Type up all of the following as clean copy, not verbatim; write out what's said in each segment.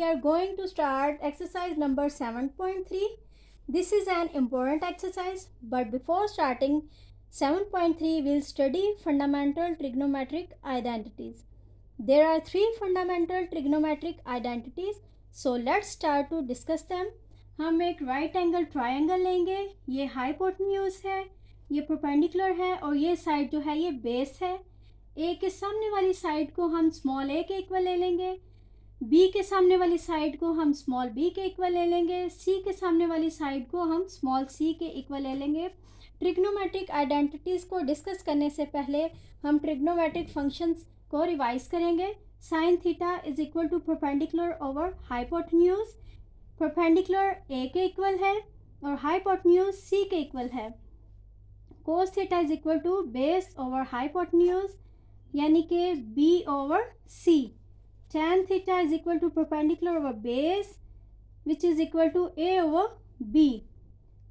are going to start exercise number 7.3. This is an important exercise, but before starting 7.3, we'll study fundamental trigonometric identities. There are three fundamental trigonometric identities, so let's start to discuss them. हम एक right angle triangle लेंगे, ये hypotenuse है, ये perpendicular है और ये side जो है ये बेस है। ए के सामने वाली साइड को हम स्मॉल ए के इक्वल ले लेंगे, बी के सामने वाली साइड को हम स्मॉल बी के इक्वल ले लेंगे, सी के सामने वाली साइड को हम स्मॉल सी के इक्वल ले लेंगे। ट्रिग्नोमेट्रिक आइडेंटिटीज़ को डिस्कस करने से पहले हम ट्रिग्नोमेट्रिक फंक्शंस को रिवाइज करेंगे। Sine theta is equal to perpendicular over hypotenuse. Perpendicular A के इक्वल है और हाइपोटेन्यूज सी के इक्वल है। Cos theta is equal to base over hypotenuse यानी कि B over C. tan theta is equal to perpendicular over base which is equal to a over b.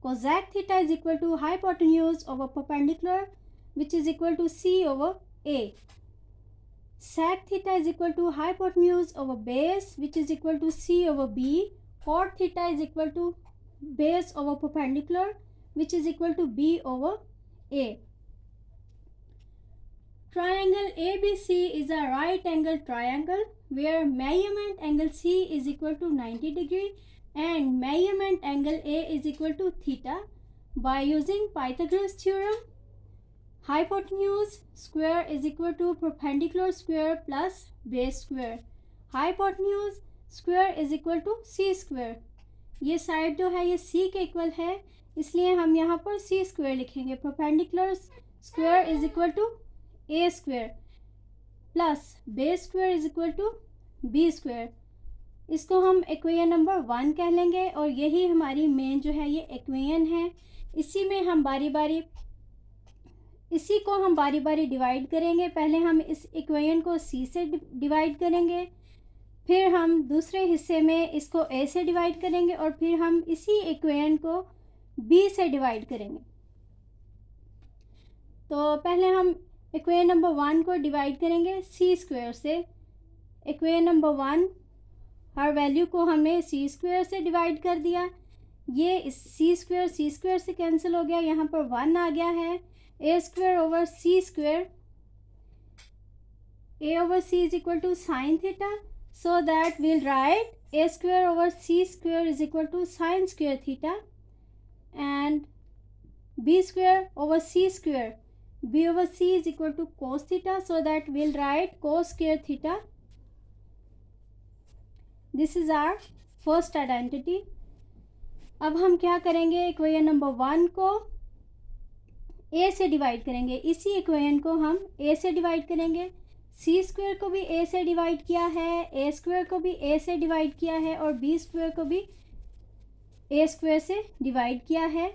Cosec theta is equal to hypotenuse over perpendicular which is equal to c over a. Sec theta is equal to hypotenuse over base which is equal to c over b. Cot theta is equal to base over perpendicular which is equal to b over a. Triangle ABC is a right angle triangle where measurement angle C is equal to 90 degree and measurement angle A is equal to theta. By using Pythagoras theorem, hypotenuse square is equal to perpendicular square plus base square. Hypotenuse square is equal to C square. ये side जो है ये C के equal है, इसलिए हम यहाँ पर C स्क्वायर लिखेंगे। Perpendicular square is equal to A square plus base square is equal to B square. इसको हम इक्वेशन नंबर 1 कह लेंगे और यही हमारी मेन जो है ये इक्वेशन है। इसी को हम बारी बारी डिवाइड करेंगे। पहले हम इस इक्वेशन को सी से डिवाइड करेंगे, फिर हम दूसरे हिस्से में इसको ए से डिवाइड करेंगे और फिर हम इसी इक्वेशन को बी से डिवाइड करेंगे। तो पहले हम इक्वेशन नंबर 1 को डिवाइड करेंगे सी स्क्वायर से। इक्वेशन नंबर 1 हर वैल्यू को हमने सी स्क्वायर से डिवाइड कर दिया। ये सी स्क्वायर से कैंसिल हो गया, यहाँ पर 1 आ गया है। A square over c square, a over c is equal to sine theta, so that will write a square over c square is equal to sine square theta and b square over c square, b over c is equal to cos theta, so that we'll write cos square theta. This is our first identity. अब हम क्या करेंगे, equation number 1 को a से divide करेंगे। इसी equation को हम a से डिवाइड करेंगे। c स्क्वायर को भी a से डिवाइड किया है, a स्क्वायर को भी a से डिवाइड किया है और b स्क्वायर को भी a स्क्वायर से डिवाइड किया है।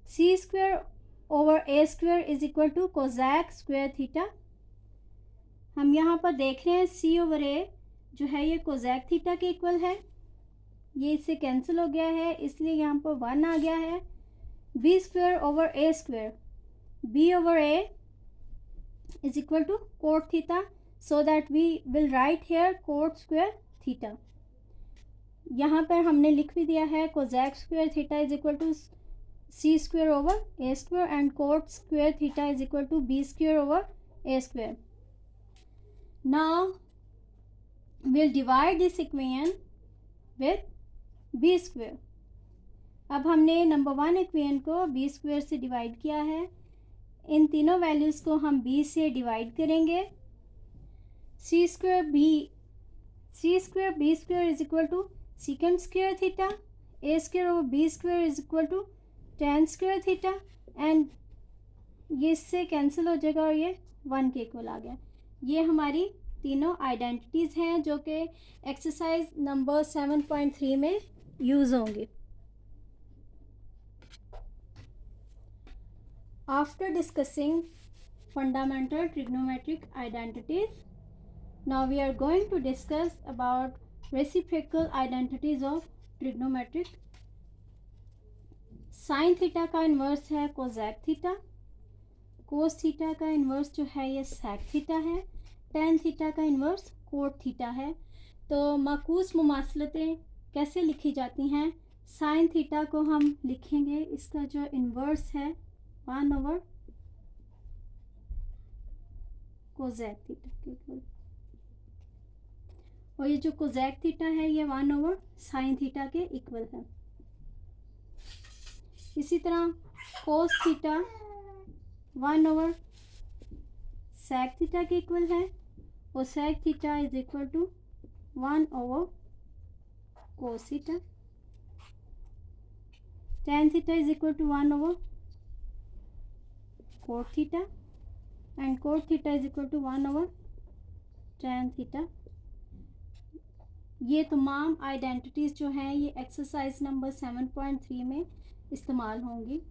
c square over a square is equal to cosec square theta. हम यहाँ पर देख रहे हैं सी ओवर ए जो है ये कोजैक थीटा के इक्वल है। ये इससे कैंसिल हो गया है, इसलिए यहाँ पर 1 आ गया है। B square over a square, b over a is equal to cot theta, so that we will write here cot square theta. यहाँ पर हमने लिख भी दिया है cosec square theta is equal to c square over a square and cot square theta is equal to b square over a square. Now we'll divide this equation with b square. अब हमने number 1 equation को b square से divide किया है। इन तीनों values को हम b से डिवाइड करेंगे। c square b square is equal to second square theta, a square over b square is equal to tan square theta and ये इससे कैंसिल हो जाएगा और ये 1 के इक्वल आ गया। ये हमारी तीनों आइडेंटिटीज़ हैं जो कि एक्सरसाइज नंबर 7.3 में यूज़ होंगी। After discussing fundamental trigonometric identities, now we are going to discuss about reciprocal identities of trigonometric. Sine theta का इन्वर्स है कोजैक थीटा, कोस थीटा का इन्वर्स जो है ये सेक थीटा है, टेन थीटा का इन्वर्स कोट थीटा है। तो माकूस मुमासलतें कैसे लिखी जाती हैं? साइन थीटा को हम लिखेंगे, इसका जो इन्वर्स है 1/cosec थीटा के इक्वल, और ये जो कोसेक थीटा है ये 1/sin थीटा के इक्वल है। इसी तरह कोस थीटा 1/sec थीटा के इक्वल है, और sec theta is equal to 1/cos theta. tan theta is equal to 1/cot theta, and cot theta is equal to 1/tan theta। ये तमाम आइडेंटिटीज़ जो हैं ये एक्सरसाइज नंबर 7.3 में इस्तेमाल होंगी।